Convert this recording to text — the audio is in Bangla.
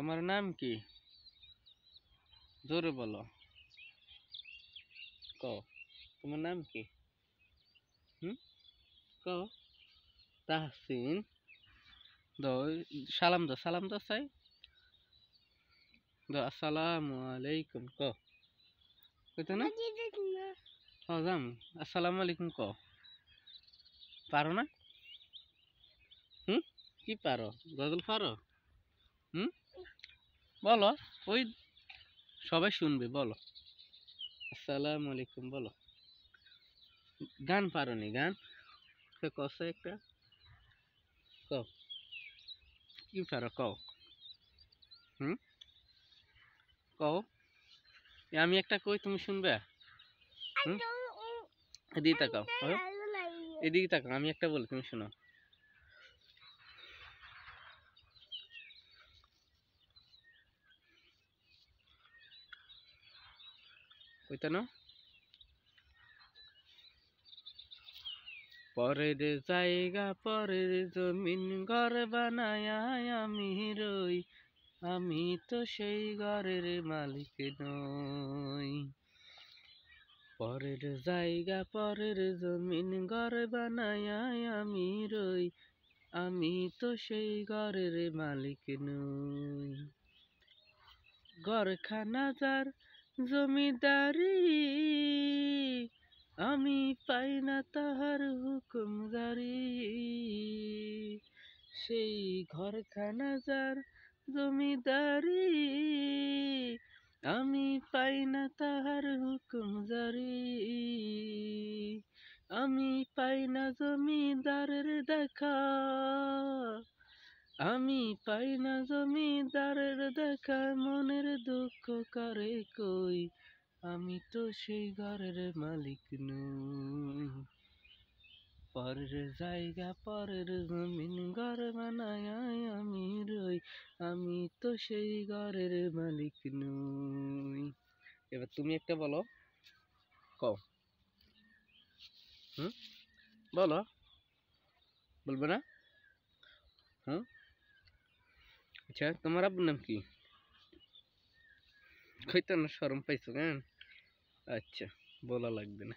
তোমার নাম কি? জোরে বলো। কও তোমার নাম কি? হুম, কও। তাহসিন। দাও, সালাম দাও, সালাম দাও চাই। দাও, আসসালামু আলাইকুম কও। কইতো না? যাম। আসসালামু আলাইকুম কও। পারো না? হুম, কি পারো? গজল পারো? হুম, বলো। ওই সবাই শুনবে, বলো। আসসালামু আলাইকুম বলো। গান পারো নি? গান কষে একটা কও। কি পারো কও। হুম, কও। আমি একটা কই, তুমি শুনবে? হুম, এদিকে তাকাও। এদিকে তাকাও, আমি একটা বলি, তুমি শোনো। কইতা না? পরের জায়গা পরের জমিন ঘর বানায় আমি রই, আমি তো সেই ঘরের মালিক নই। পরের জায়গা পরের জমিন ঘর বানায় আমি রই, আমি তো সেই ঘরের মালিক নই। ঘরখানা যার জমিদারি, আমি পাই না তাহার হুকুম জারি। সেই ঘরখানা যার জমিদারি, আমি পাই না তাহার হুকুম জারি। আমি পাই না জমিদারের দেখা, আমি পাই না জমিদারের দেখা, মনের দুঃখ কারে কই, আমি তো সেই ঘরের মালিক নই। পরের জায়গা পরের জমিন ঘর বানায় আমি রই, আমি তো সেই ঘরের মালিক নই। এবার তুমি একটা বলো, কও। হুম, বলো। বলবে না? হুম, আচ্ছা, তোমার আব্বুর নাম কি? কইতো না, শরম পাইছো কেন? আচ্ছা, বলা লাগবে না।